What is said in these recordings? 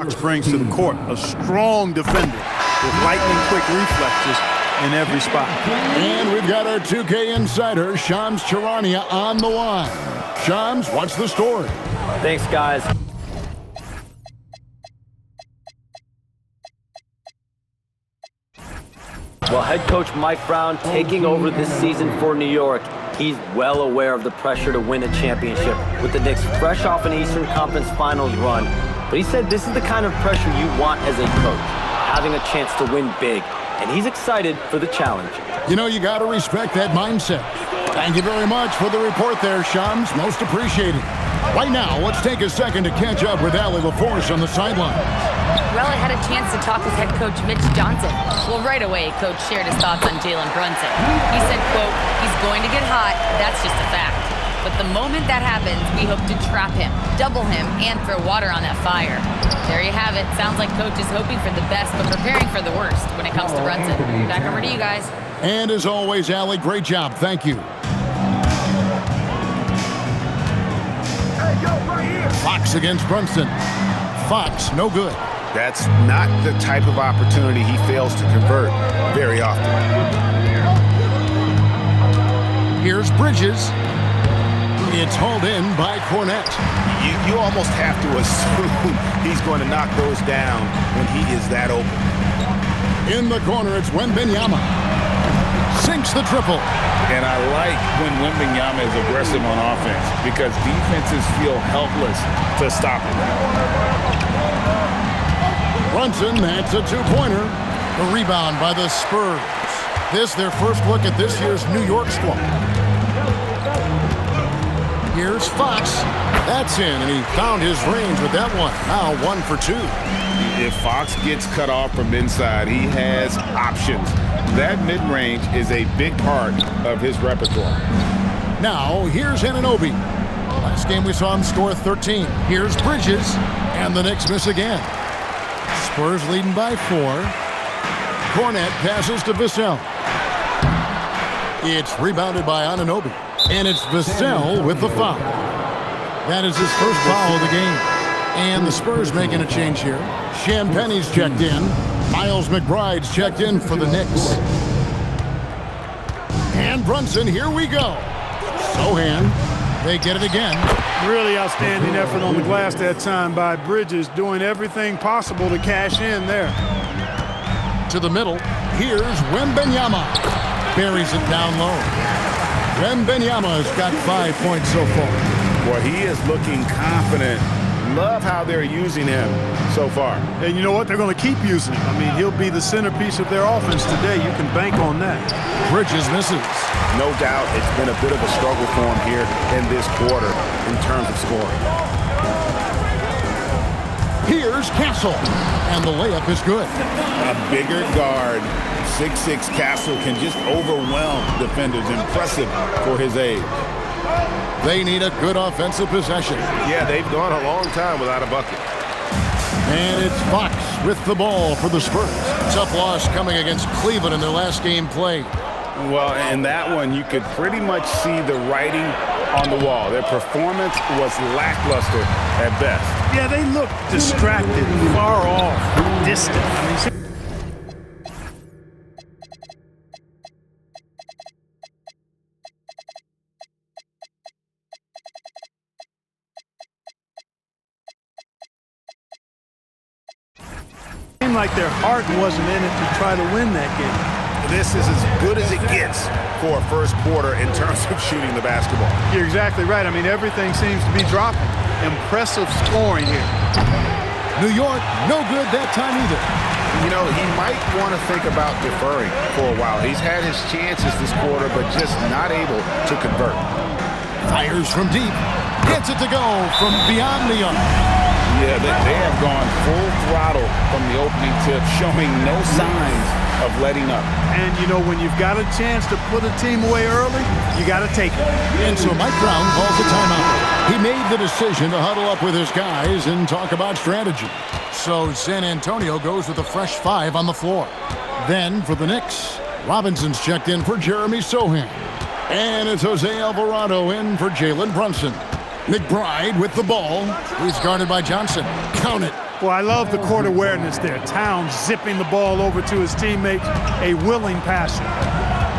Fox brings to the court a strong defender with lightning-quick reflexes in every spot. And we've got our 2K insider, Shams Charania, on the line. Shams, what's the story? Thanks, guys. Well, head coach Mike Brown taking over this season for New York. He's well aware of the pressure to win a championship with the Knicks fresh off an Eastern Conference Finals run. But he said this is the kind of pressure you want as a coach, having a chance to win big. And he's excited for the challenge. You know, you got to respect that mindset. Thank you very much for the report there, Shams. Most appreciated. Right now, let's take a second to catch up with Allie LaForce on the sideline. Well, I had a chance to talk with head coach Mitch Johnson. Well, right away, coach shared his thoughts on Jalen Brunson. He said, quote, "He's going to get hot. That's just a fact. But the moment that happens, we hope to trap him, double him, and throw water on that fire." There you have it. Sounds like coach is hoping for the best, but preparing for the worst when it comes to Brunson. Back over to you guys. And as always, Allie, great job. Thank you. Fox against Brunson. Fox, no good. That's not the type of opportunity he fails to convert very often. Here's Bridges. It's hauled in by Cornette. You almost have to assume he's going to knock those down when he is that open. In the corner, it's Wembanyama. Sinks the triple. And I like when Wembanyama is aggressive on offense because defenses feel helpless to stop him. Brunson, that's a two-pointer. A rebound by the Spurs. This, their first look at this year's New York squad. Here's Fox. That's in, and he found his range with that one. Now 1 for 2. If Fox gets cut off from inside, he has options. That mid-range is a big part of his repertoire. Now, here's Anunoby. Last game we saw him score 13. Here's Bridges, and the Knicks miss again. Spurs leading by 4. Cornette passes to Vassell. It's rebounded by Anunoby. And it's Vassell with the foul. That is his first foul of the game. And the Spurs making a change here. Champagne's checked in. Miles McBride's checked in for the Knicks. And Brunson, here we go. Sohan, they get it again. Really outstanding effort on the glass that time by Bridges, doing everything possible to cash in there. To the middle, here's Wembanyama. Buries it down low. Wembanyama's got 5 points so far. Boy, he is looking confident. Love how they're using him so far. And you know what? They're going to keep using him. I mean, he'll be the centerpiece of their offense today. You can bank on that. Bridges misses. No doubt it's been a bit of a struggle for him here in this quarter in terms of scoring. Here's Castle, and the layup is good. A bigger guard, 6'6" Castle can just overwhelm defenders. Impressive for his age. They need a good offensive possession. Yeah, they've gone a long time without a bucket. And it's Fox with the ball for the Spurs. Tough loss coming against Cleveland in their last game played. Well, in that one, you could pretty much see the writing on the wall. Their performance was lackluster at best. Yeah, they look distracted, far off, distant. I mean, like their heart wasn't in it to try to win that game. This is as good as it gets for a first quarter in terms of shooting the basketball. You're exactly right. I mean, everything seems to be dropping. Impressive scoring here. New York, no good that time either. You know, he might want to think about deferring for a while. He's had his chances this quarter, but just not able to convert. Fires from deep. Gets it to go from beyond the arc. Yeah, they have gone full throttle from the opening tip, showing no signs of letting up. And, you know, when you've got a chance to put a team away early, you got to take it. And so Mike Brown calls a timeout. He made the decision to huddle up with his guys and talk about strategy. So San Antonio goes with a fresh 5 on the floor. Then for the Knicks, Robinson's checked in for Jeremy Sohan. And it's Jose Alvarado in for Jalen Brunson. McBride with the ball. He's guarded by Johnson. Count it. Well, I love the court awareness there. Towns zipping the ball over to his teammates, a willing passer.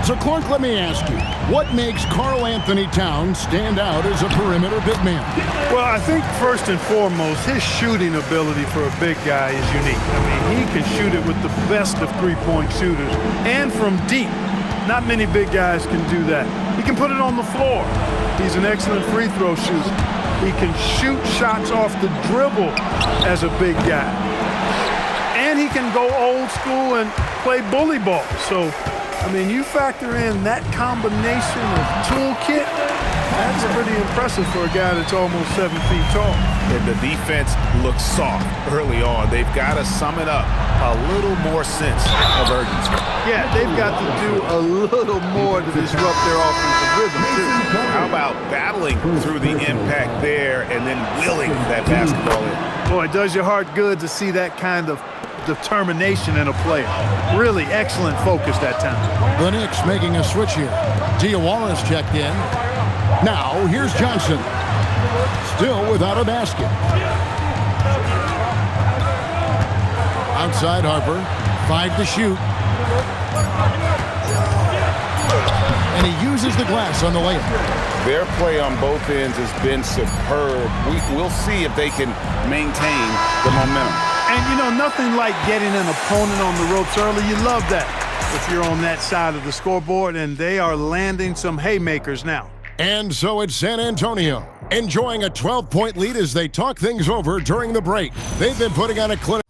So, Clark, let me ask you, what makes Karl Anthony Towns stand out as a perimeter big man? Well, I think first and foremost, his shooting ability for a big guy is unique. I mean, he can shoot it with the best of three-point shooters and from deep. Not many big guys can do that. He can put it on the floor. He's an excellent free throw shooter. He can shoot shots off the dribble as a big guy. And he can go old school and play bully ball. So, I mean, you factor in that combination of toolkit, that's pretty impressive for a guy that's almost 7 feet tall. And the defense looks soft early on. They've got to sum it up a little more sense of urgency. Yeah, they've got to do a little more to disrupt their offensive rhythm, too. How about battling through the impact there and then willing that basketball in? Boy, it does your heart good to see that kind of determination in a player. Really excellent focus that time. The Knicks making a switch here. Diawara's checked in. Now, here's Johnson. Still without a basket. Outside Harper. 5 to shoot. And he uses the glass on the layup. Their play on both ends has been superb. We'll see if they can maintain the momentum. And, you know, nothing like getting an opponent on the ropes early. You love that if you're on that side of the scoreboard, and they are landing some haymakers now. And so it's San Antonio, enjoying a 12-point lead as they talk things over during the break. They've been putting on a clinic.